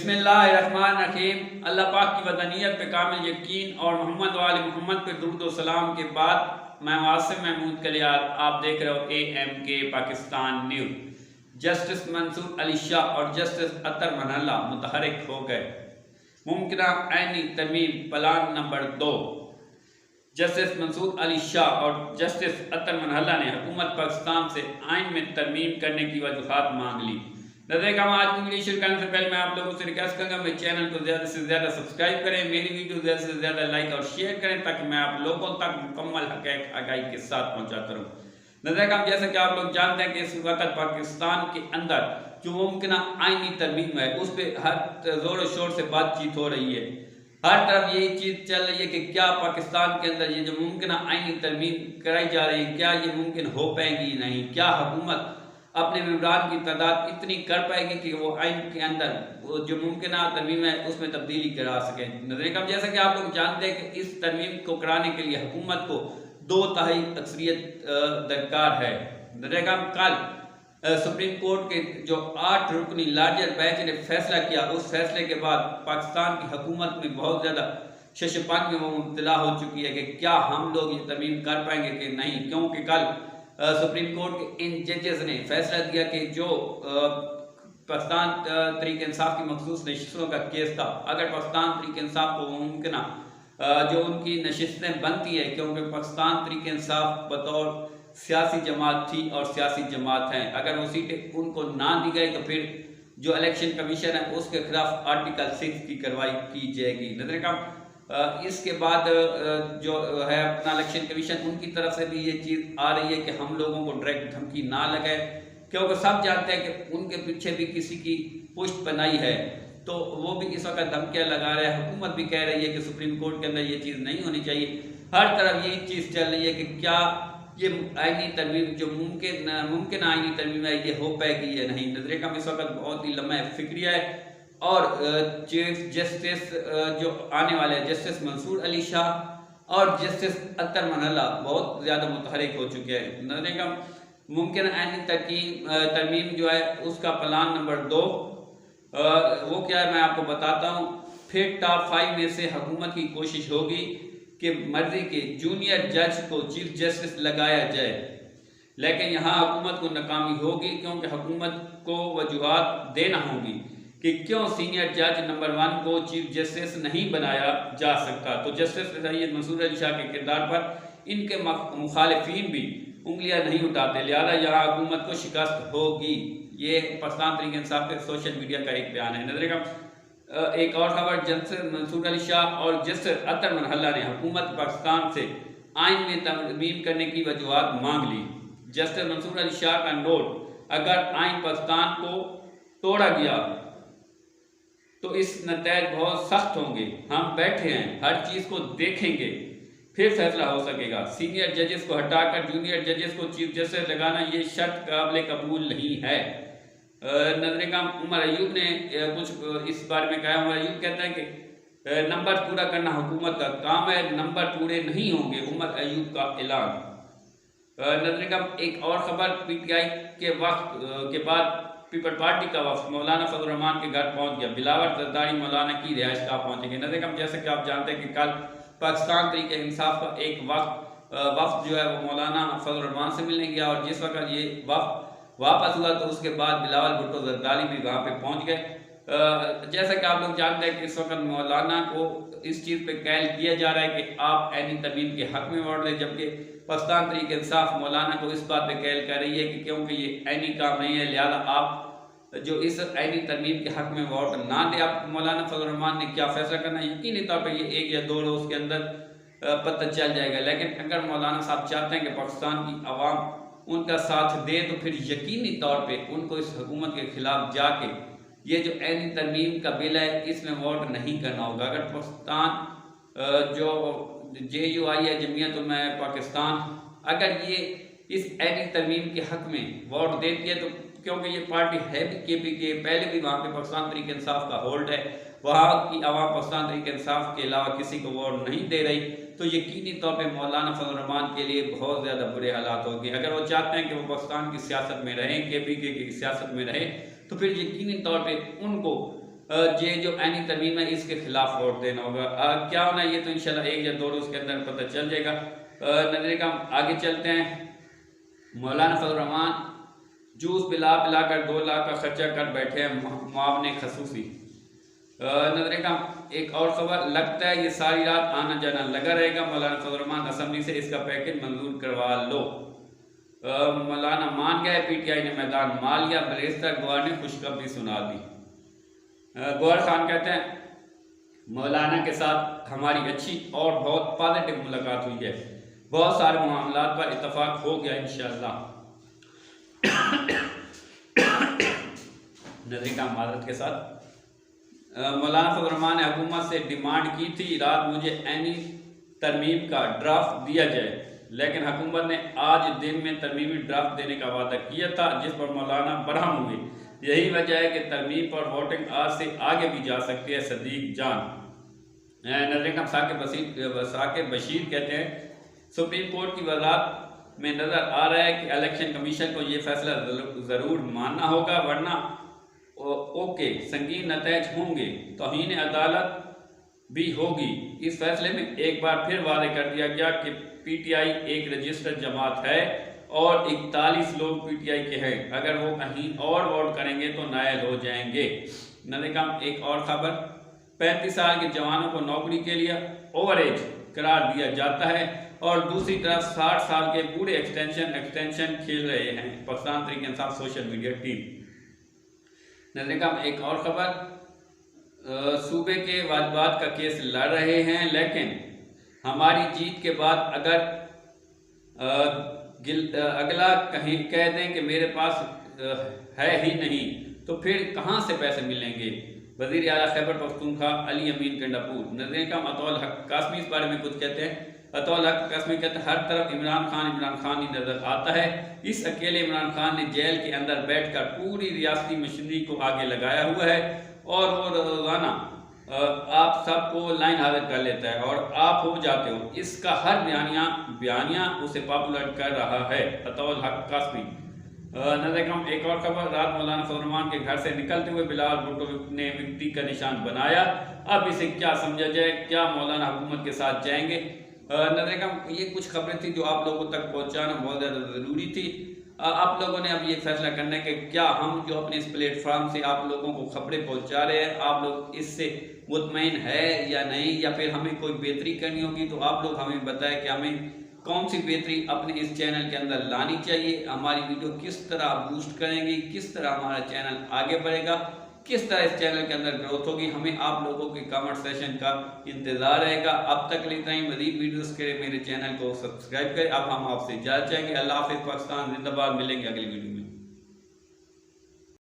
बिस्मिल्लाहिर्रहमानिर्रहीम। अल्लाह पाक की वतनियत पे कामिल यकीन और मोहम्मद वाले मोहम्मद पे दुरूद व सलाम के बाद मैं वासिम महमूद कलियार, आप देख रहे हो AMK Pakistan news. Justice Mansoor Ali Shah और जस्टिस अतर मनहल्ला मुतहरिक हो गए। मुमकिन आईनी तरमीम plan number 2। Justice Mansoor Ali Shah और जस्टिस अतर मनहल्ला ने हुकूमत पाकिस्तान से आइन में तरमीम करने की वजूहात मांग ली। नजर हम आज की वीडियो शुरू करने से पहले मैं आप लोगों से रिक्वेस्ट करूंगा मेरे चैनल को ज़्यादा से ज़्यादा सब्सक्राइब करें, मेरी वीडियो ज़्यादा से ज़्यादा लाइक और शेयर करें ताकि मैं आप लोगों तक मुकम्मल हक़ आगाही के साथ पहुंचाता रहूं। नजर हम जैसे कि आप लोग जानते हैं कि इस वक्त पाकिस्तान के अंदर जो मुमकिन आइनी तरमीम है उस पर हर जोर शोर से बातचीत हो रही है। हर तरफ यही चीज़ चल रही है कि क्या पाकिस्तान के अंदर ये जो मुमकिन आइनी तरमीम कराई जा रही है क्या ये मुमकिन हो पाएगी नहीं, क्या हुकूमत अपने मेंबरान की तादाद इतनी कर पाएगी कि वो आइन के अंदर वो जो मुमकिन तरमीम है उसमें तब्दीली करा सके। नजर कम जैसा कि आप लोग जानते हैं कि इस तरमीम को कराने के लिए हुकूमत को 2/3 अक्सरियत दरकार है। नजर कम कल सुप्रीम कोर्ट के जो 8 रुकनी लार्जर बेंच ने फैसला किया, उस फैसले के बाद पाकिस्तान की हुकूमत में बहुत ज़्यादा शशपन में वो मुब्तला हो चुकी है कि क्या हम लोग ये तरमीम कर पाएंगे कि नहीं, क्योंकि कल सुप्रीम कोर्ट के इन जजेस ने फैसला दिया कि जो पाकिस्तान तहरीक इंसाफ की मखसूस नशिस्तों का केस था, अगर पाकिस्तान तहरीक इंसाफ को मुमकिन जो उनकी नशिस्तें बनती है, क्योंकि पाकिस्तान तहरीक इंसाफ बतौर सियासी जमात थी और सियासी जमात हैं, अगर वो सीटें उनको ना दी गई तो फिर जो इलेक्शन कमीशन है उसके खिलाफ आर्टिकल 6 की कार्रवाई की जाएगी। नजर कम इसके बाद जो है अपना इलेक्शन कमीशन उनकी तरफ से भी ये चीज़ आ रही है कि हम लोगों को डायरेक्ट धमकी ना लगाए, क्योंकि सब जानते हैं कि उनके पीछे भी किसी की पुष्ट बनाई है, तो वो भी इस वक्त धमकियाँ लगा रहे हैं। हुकूमत भी कह रही है कि सुप्रीम कोर्ट के अंदर ये चीज़ नहीं होनी चाहिए। हर तरफ यही चीज़ चल रही है कि क्या ये आइनी तरमीम जो मुमकिन आइनी तरमीम है ये हो पाएगी या नहीं। नजर कम इस वक्त बहुत ही लम्हा फिक्रिया है और चीफ जस्टिस जो आने वाले जस्टिस मंसूर अली शाह और जस्टिस अतर मनहल्ला बहुत ज़्यादा मुतहरिक हो चुके हैं। नजर कम मुमकिन आइनी तरमीम जो है उसका प्लान नंबर 2 वो क्या है मैं आपको बताता हूँ। फिर टॉप 5 में से हुकूमत की कोशिश होगी कि मर्जी के जूनियर जज को चीफ जस्टिस लगाया जाए, लेकिन यहाँ हुकूमत को नाकामी होगी क्योंकि हुकूमत को वजूहात देना होगी कि क्यों सीनियर जज नंबर 1 को चीफ जस्टिस नहीं बनाया जा सकता। तो जस्टिस सैयद मंसूर अली शाह के किरदार पर इनके मुखालिफिन भी उंगलियां नहीं उठाते, लिहाजा यहाँ हुकूमत को शिकस्त होगी। ये पाकिस्तान तहरीक इंसाफ के सोशल मीडिया का एक बयान है। नजर का एक और खबर, जस्टिस मंसूर अली शाह और जस्टिस अतर मनहल्ला ने हुकूमत पाकिस्तान से आइन में तरमीम करने की वजूहात मांग ली। जस्टिस मंसूर अली शाह का नोट, अगर आइन पाकिस्तान को तोड़ा गया तो इस नतीजे बहुत सख्त होंगे। हम बैठे हैं, हर चीज़ को देखेंगे, फिर फैसला हो सकेगा। सीनियर जजेस को हटाकर जूनियर जजेस को चीफ जस्टिस लगाना ये शर्त काबिल कबूल नहीं है। नजर का उमर अयूब ने कुछ इस बारे में कहा। उमर अयूब कहता है कि नंबर पूरा करना हुकूमत का काम है, नंबर पूरे नहीं होंगे, उमर अयूब का ऐलान। नजर का एक और खबर, PTI के वक्त के बाद पीपल पार्टी का वफ्द मौलाना फजल रहमान के घर पहुंच गया। बिलावल जरदारी मौलाना की रिहाइश गाह पहुंचेंगे। नजर कम जैसे कि आप जानते हैं कि कल पाकिस्तान तहरीक इंसाफ का एक वफ्द जो है वो मौलाना फजल रहमान से मिलने गया और जिस वक्त ये वफ्द वापस हुआ तो उसके बाद बिलावल भुट्टो जरदारी भी वहाँ पे पहुँच गए। जैसा कि आप लोग जानते हैं कि इस वक्त मौलाना को इस चीज़ पे कैल किया जा रहा है कि आप आइनी तरमीम के हक में वोट दें, जबकि पाकिस्तान तहरीक इंसाफ मौलाना को इस बात पे कैल कर रही है कि क्योंकि ये आइनी काम नहीं है, लिहाजा आप जो इस आइनी तरमीम के हक में वोट ना दें। आप मौलाना फजल रहमान ने क्या फैसला करना है यकीनी तौर पर ये 1 या 2 रोज़ के अंदर पता चल जाएगा, लेकिन अगर मौलाना साहब चाहते हैं कि पाकिस्तान की आवाम उनका साथ दे तो फिर यकीनी तौर पे उनको इस हुकूमत के खिलाफ जाके ये जो आइनी तरमीम का बिल है इसमें वोट नहीं करना होगा। अगर पाकिस्तान जो JUI है, जमीयत उलमा पाकिस्तान, अगर ये इस आइनी तरमीम के हक में वोट देती है तो क्योंकि ये पार्टी है भी KPK, पहले भी वहाँ पे पाकिस्तान तहरीक इंसाफ का होल्ड है, वहाँ की आवाम पाकिस्तान तहरीक इंसाफ के अलावा किसी को वोट नहीं दे रही, तो यकीनी तौर पे मौलाना फजल रहमान के लिए बहुत ज़्यादा बुरे हालात होंगे। अगर वो चाहते हैं कि वो पाकिस्तान की सियासत में रहें, KPK की सियासत में रहें, तो फिर यकीनी तौर पे उनको ये जो आईनी तरमीम है इसके खिलाफ वोट देना होगा। क्या होना ये तो इंशाल्लाह 1 या 2 रोज़ के अंदर पता चल जाएगा। नजर का आगे चलते हैं। मौलाना फजल रहमान जूस पिला पिला कर 2 लाख का खर्चा कर बैठे हैं मुआवने खसूसी। नजर का एक और खबर, लगता है ये सारी रात आना जाना लगा रहेगा। मौलाना फजल रहमान असम्बली से इसका पैकेज मंजूर करवा लो। मौलाना मान गए, PTI ने मैदान मार लिया। बरेस्टर गवार ने खुशखबरी सुना दी। गौहर खान कहते हैं मौलाना के साथ हमारी अच्छी और बहुत पॉजिटिव मुलाकात हुई है, बहुत सारे मामलात पर इत्तफाक हो गया इंशाअल्लाह। नजर का मादत के साथ मौलाना फजल रहमान ने हुकूमत से डिमांड की थी रात मुझे आईनी तरमीम का ड्राफ्ट दिया जाए, लेकिन हुकूमत ने आज दिन में तरमीमी ड्राफ्ट देने का वादा किया था, जिस पर मौलाना बरहम हुए। यही वजह है कि तरमीम पर वोटिंग आज से आगे भी जा सकती है। सदीक जान नजर का साकिब बशीर कहते हैं सुप्रीम कोर्ट की वजारत में नज़र आ रहा है कि इलेक्शन कमीशन को ये फैसला ज़रूर मानना होगा, वरना ओके संगीन नतज होंगे, तौहीन अदालत भी होगी। इस फैसले में एक बार फिर वादे कर दिया गया कि PTI एक रजिस्टर्ड जमात है और 41 लोग PTI के हैं, अगर वो कहीं और वोट करेंगे तो नायल हो जाएंगे। नजर एक और खबर, 35 साल के जवानों को नौकरी के लिए ओवर एज करार दिया जाता है और दूसरी तरफ 60 साल के पूरे एक्सटेंशन खेल रहे हैं Pakistan Tehreek Insaf social media team. नजर एक और खबर, सूबे के वाजिबात का केस लड़ रहे हैं, लेकिन हमारी जीत के बाद अगर अगला कहीं कह दें कि मेरे पास है ही नहीं तो फिर कहाँ से पैसे मिलेंगे। वज़ीर आला खैबर पख्तूनख्वा अली अमीन गंडापुर। नजर का अतौल हक कासमी इस बारे में कुछ कहते हैं। अतौल हक कासमी कहते हैं हर तरफ इमरान खान ही नजर आता है। इस अकेले इमरान खान ने जेल के अंदर बैठकर पूरी रियासती मशीनरी को आगे लगाया हुआ है और वो रोजाना आप सबको लाइन हाजिर कर लेता है और आप हो जाते हो। इसका हर बयानिया उसे पॉपुलर कर रहा है। अतौल हक कासमी। नजर एक और खबर, रात मौलाना फजल रहमान के घर से निकलते हुए बिलाल भुट्टो ने विक्ट्री का निशान बनाया। अब इसे क्या समझा जाए, क्या मौलाना हुकूमत के साथ जाएंगे। नजर ये कुछ खबरें थी जो आप लोगों तक पहुंचाना बहुत ज़्यादा ज़रूरी थी। आप लोगों ने अब ये फैसला करना है कि क्या हम जो अपने इस प्लेटफॉर्म से आप लोगों को खबरें पहुंचा रहे हैं, आप लोग इससे मुतमईन है या नहीं, या फिर हमें कोई बेहतरी करनी होगी तो आप लोग हमें बताएं कि हमें कौन सी बेहतरी अपने इस चैनल के अंदर लानी चाहिए, हमारी वीडियो किस तरह बूस्ट करेंगी, किस तरह हमारा चैनल आगे बढ़ेगा, किस तरह इस चैनल के अंदर ग्रोथ होगी। हमें आप लोगों के कमेंट सेशन का इंतजार रहेगा। अब तक लेता ही मज़ीद वीडियोस के लिए मेरे चैनल को सब्सक्राइब करें। अब हम आपसे इजाज़त चाहेंगे। अल्लाह हाफ़िज़। पाकिस्तान जिंदाबाद। मिलेंगे अगली वीडियो में।